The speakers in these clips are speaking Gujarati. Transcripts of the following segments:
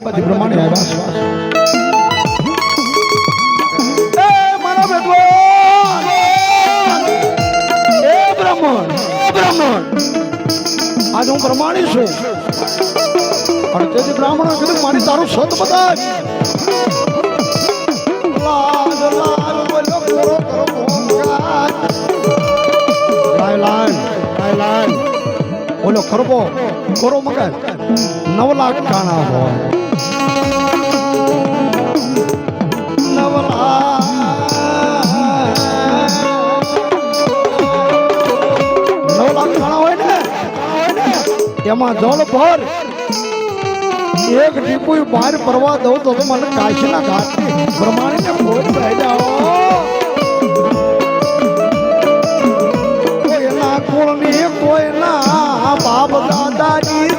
પતિ પ્રમાણે આવ્યા એ મારા વિદ્વાન એ બ્રાહ્મણ આજ હું પ્રમાણી છું અને તેથી બ્રાહ્મણ કીધું મારી તારું સત બતાવ લાલ લાલ બોલો કરો લાય બોલો ખરબો કરો મગર 9 લાખ કાણા હોય 9 લાખ કાણા હોય ને એમાં જળ ભર એક ટીપું બહાર પરવા દઉં તો મને કાશીના ઘાટ પ્રમાણે કોઈ થઈ જાઓ કોઈના કુળની કોઈના બાપ દાદાની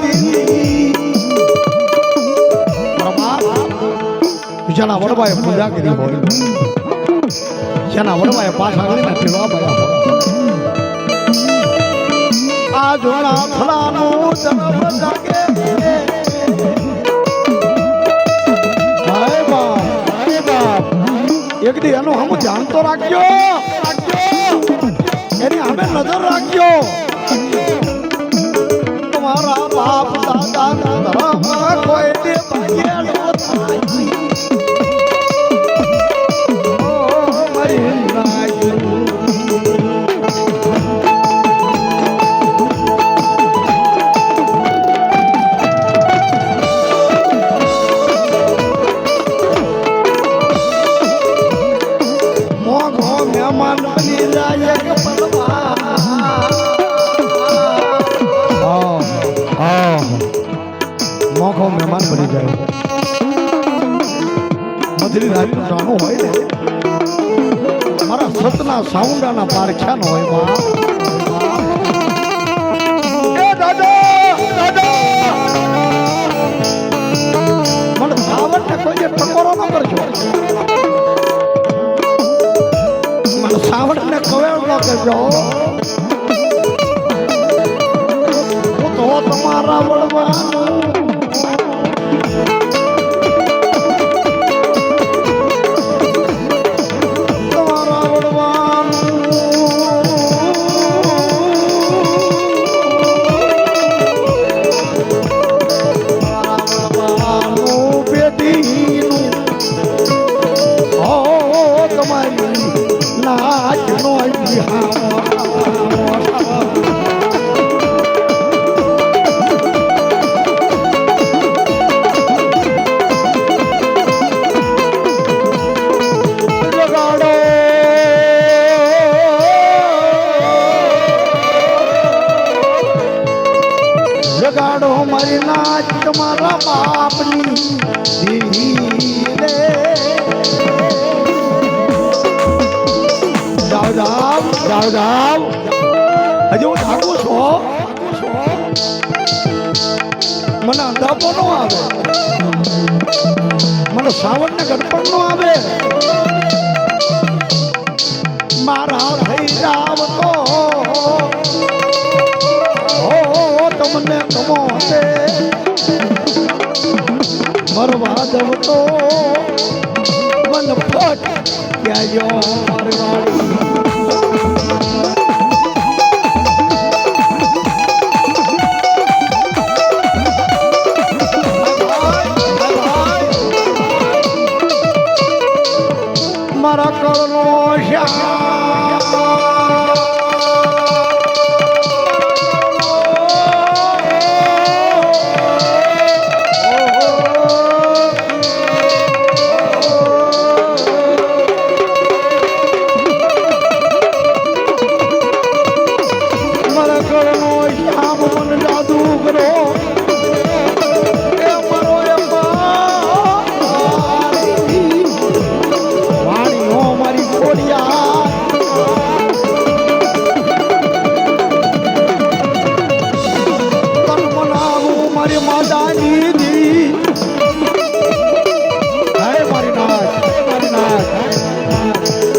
જેના વડવાએ પૂજા કરી હોય જેના વડવાએ પાછા ગણીને પીવા પડ્યા હોય આ જોણા ફળાનું જન્મ જાગે એક દી એનું હમ ધ્યાન તો રાખજો એની અમે નજર રાખજો તમારા બાપ દાદા કોઈ દે મોખો મહેમાન બની જાય મધરી રાતનું જાણું હોય ને મારા સતના સાઉન્ડાના પારખ્યા નો હોય મને સાવન ને કોઈ જે ટકોરો ન કરજો મને સાવન ને કવેળ ન કરજો હું તો તમારા વડવાનું જગાડો મારી નાચ તમારા બાપની જાવ હજી હું થાકું છું મને અંધાપો નો આવે મને સાવન ને ગડપણ નો આવે મારા થઈ જાવ તો તમને કમો હશે મરવા દવ તો મન ફટ ક્યાં મારવાડી મારા કરનો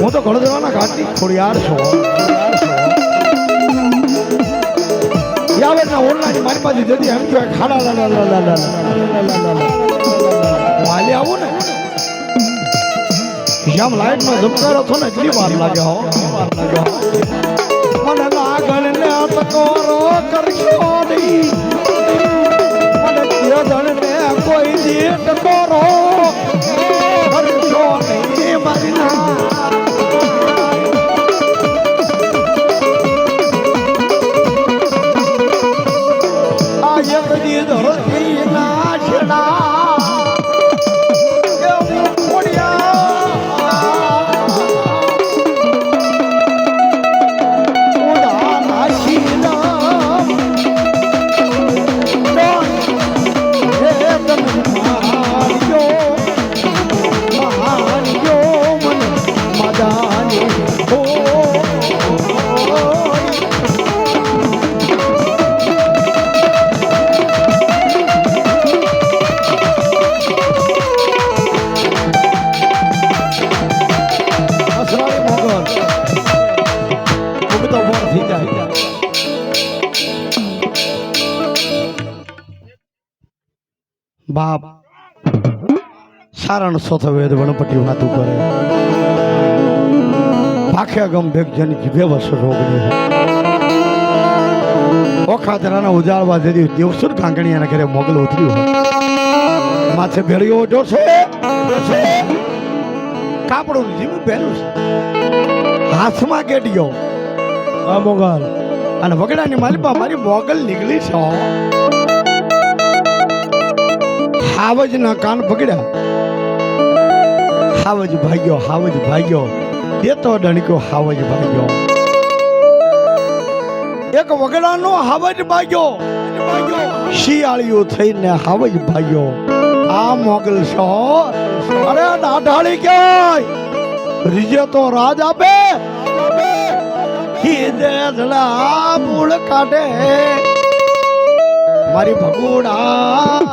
હું તો ઘોડદરાના ઘાટની ખોડિયાર છું યાવે ના ઓરનાની મારી પાસે જતી એમ કહેવાય ખાડા લા લા લા લા લા લા લા લા જેમ લાઈટ નો ઝબકારો થયો ને એટલી વાર લાગે હો મને લાગણ ને તકોરો કરશો નહીં મને કેદણ ને કોઈ દી તકોરો કરશો નહીં મારી ના આ એક દી ધરતી ના છડા બાપ સારણ સોથ વેદ વણપટી વાતું કરે ભાખે ગમ ભેગ જની જીભે વસ રોગની ઓખાતરાના ઉજાળવા જેદી દેવસુર કાંગણીયાના ઘરે મોગલ ઉતર્યું હોય માથે ભેળિયો ઓઢો છે કાપડું જીવું પહેર્યું છે હાથમાં કેડિયો આ મોગલ અને વગડાની માલિપા મારી મોગલ નીકળી છે હાવજ ના કાન પકડ્યા હાવજ ભાગ્યો દેતો ડણક્યો હાવજ ભાગ્યો એક વગડાનો હાવજ ભાગ્યો શિયાળીઓ થઈને હાવજ ભાગ્યો આ મોગલ છો અરે દાઢાળી ક્યાંય રીજે તો રાજ આપે હીદે ધડા મૂળ કાઢે મારી ભગુડા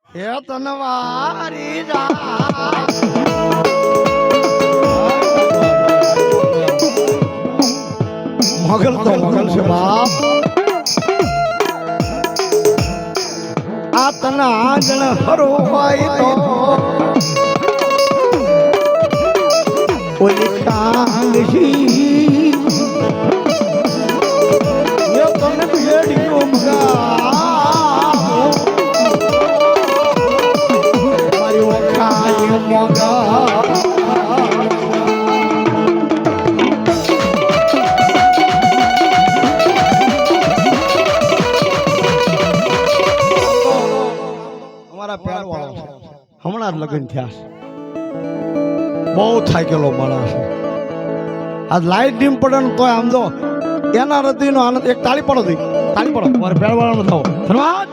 હે તનવારી મોગલ તો મોગલ છે બાપ આ તના આંગણ હરો હોય તો ઓલી કાંગશી યો તને ભેડી મગા હમણાં જ લગ્ન થયા છે બહુ થાકેલો માણસ આજ લાઈટ ડીમ પડે ને તોય આમ જો એના હૃદયનો આનંદ એક તાળી પડો મારે પહેરવાનો થાવ ધન્યવાદ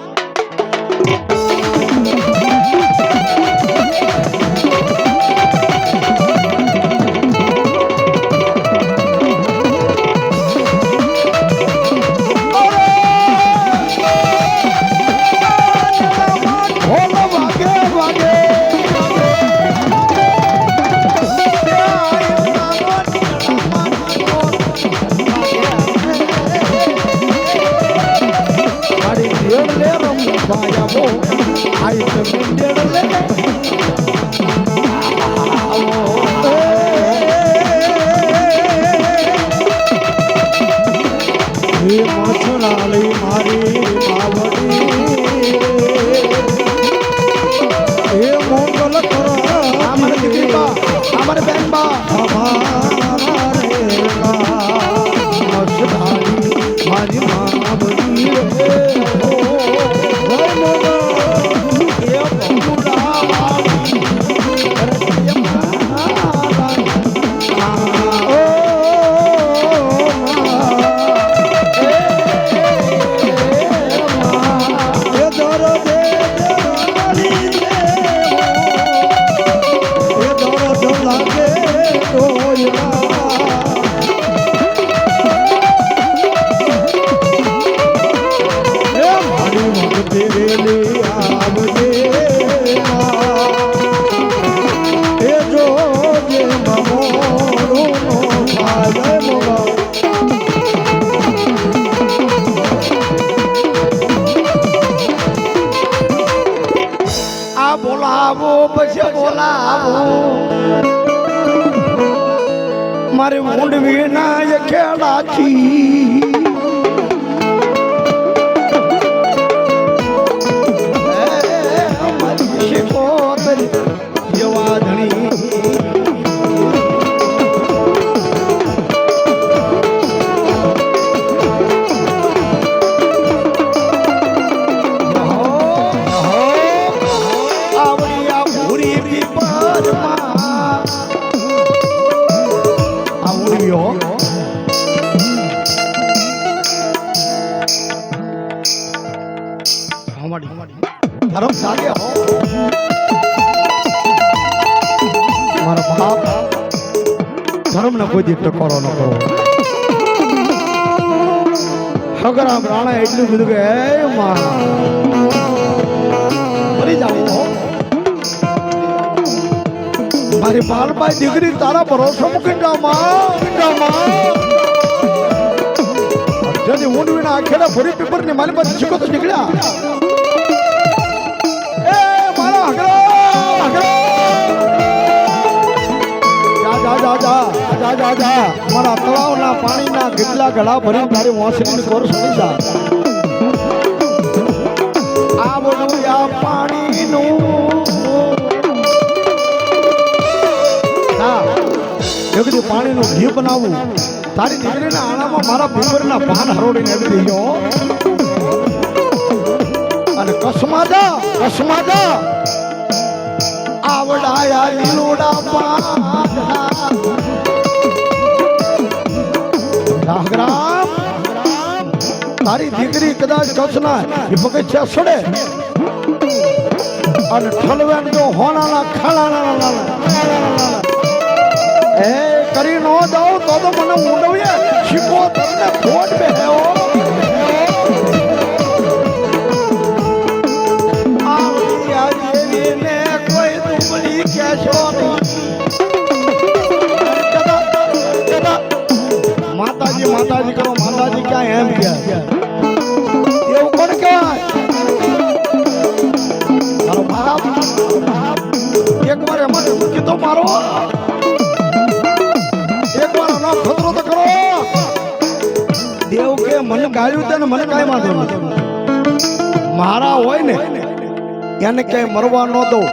બોલાવો પછી બોલાવો મારી મૂંડવી ના ખેડાથી જેવા ધણી મારા બાપ ધર્મ ને કોઈ દી ટકોરો ન કરો અગર આમ રાણા એટલું બધું કે મરી જાવ મારી બાલબાઈ દીકરી તારા ભરોસો મૂકી જદી ઊંડવીના આખેડા ભરી પેપર ની મારી પાસે શીખો તો નીકળ્યા મારા તળાવના પાણીના કેટલા ગળા ભરી તારી વાંસળીની કોર સુણી જા આ બધું આ પાણીનું એકદી પાણીનું ઘી બનાવવું તારી દીકરીના આણામાં મારા પીપરના પાન હરોડીને આવી દીધો અને કસમાં જા આવડાયા લીલોડા પાગ્રામ તારી દીકરી કદાચ કચ્છના પગથિયા છોડે અને ઠલવેન જો હોનાના ખાણાના એ કરી નો દઉં તો મને ઊંડવીએ શીખો તમને ખોટ બે માતાજી માતાજી કરો માતાજી ક્યાં એમ ગયા એવું કોણ કહેવાય મારો બાપ એક વાર એમાં કીધો મારો એક વાર આનો ખતરો તો કરો દેવ કે મને ગાળ્યું છે ને મને કાંઈ વાંધો નથી મારા હોય ને એને ક્યાંય મરવા ન દઉં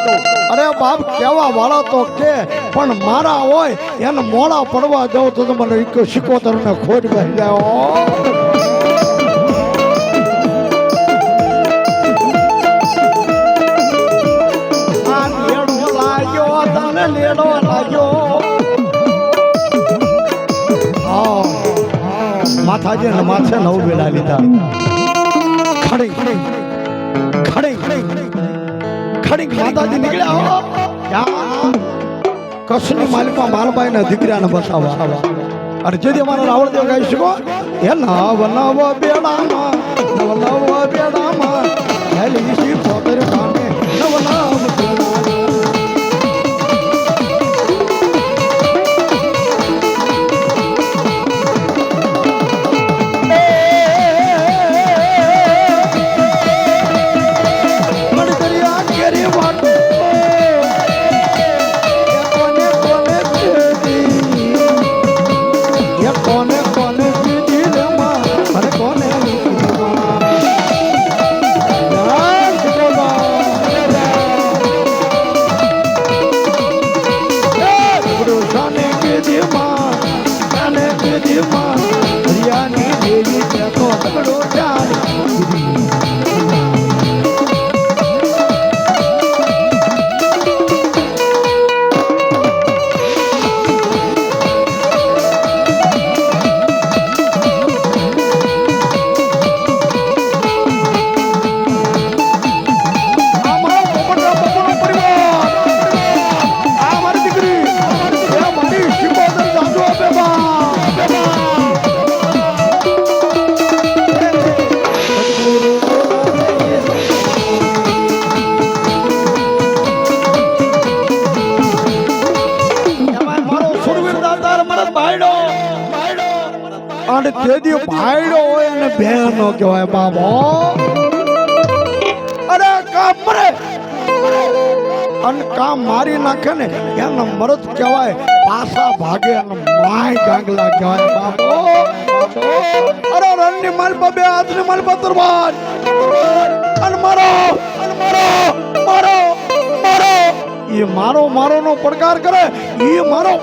અરે બાપ કેવા વાળા તો કે પણ મારા હોય એને મોડા પડવા જાઉં તો મને શીખોતર ને ખોટ બેસી જાય આ લેડો લાગ્યો તને લેડો લાગ્યો માથાજી ને માથે નવ બેડા લીધા ખડી માતાજી નીકળ્યા કચ્છની માલિકા માલબાઈ ના દીકરાને બસાવા અને જે અમારા રાવણદેવ ગાઈ શકો એ નવ બેડામાં હેલી સી પોતર કાને નવ અને તેદી ભાઈડો હોય અને બહેનો કહેવાય બાબો અરે કાપરે અને કામ મારી નાખે ને એને મરદ કહેવાય, પાછા ભાગે અને માય ગાંગલા કહેવાય. બાપો અરે રણની માલ પર બે હાથની માલ પર તરવાર અને મારો મારો એ મારો મારો નો પડકાર કરે એ મારો.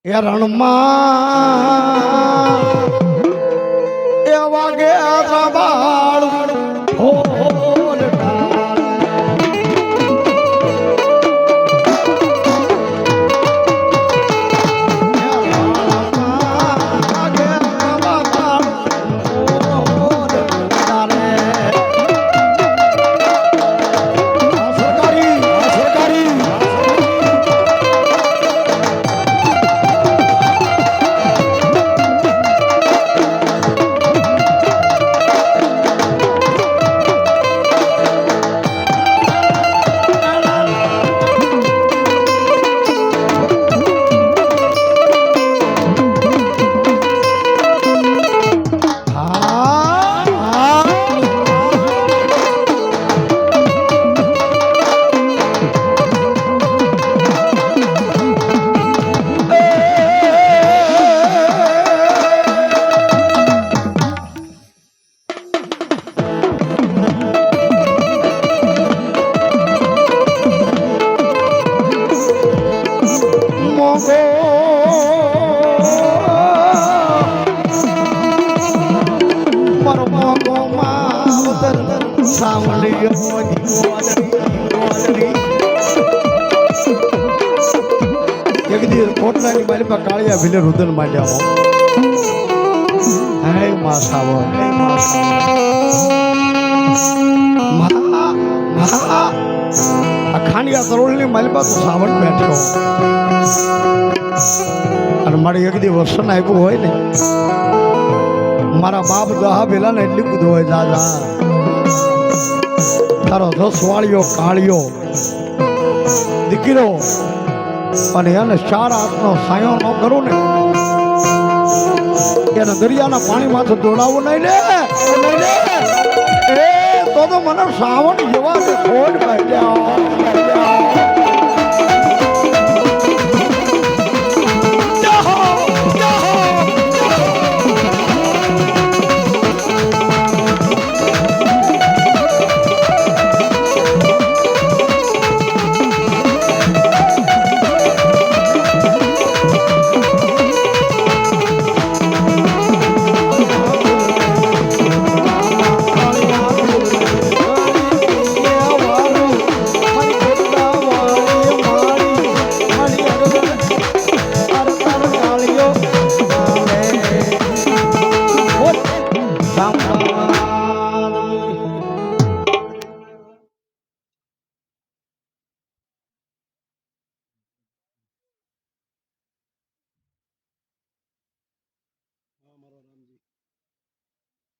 એ રણમાં એ વાગે આબાળ હો કોટલાની મારી પર કાળિયા ભીલે રુદન માંડ્યા હો. હે માં સાવો હે માં સાવો આ ખાંડિયા તરોળની મારી પર સાવણ બેઠો અને મારે એક દી વર્ષન આપ્યું હોય ને મારા બાપ દહા પેલા ને એટલી કૂદો હોય દાદા તારો 10 વાળીઓ કાળિયો દીકરો અને એને 4 હાથનો સાયો ન કરું ને એને દરિયાના પાણીમાંથી દોડાવવું નહીં ને એ તો મને સાવણ જેવા ખોટ કાઢ્યા.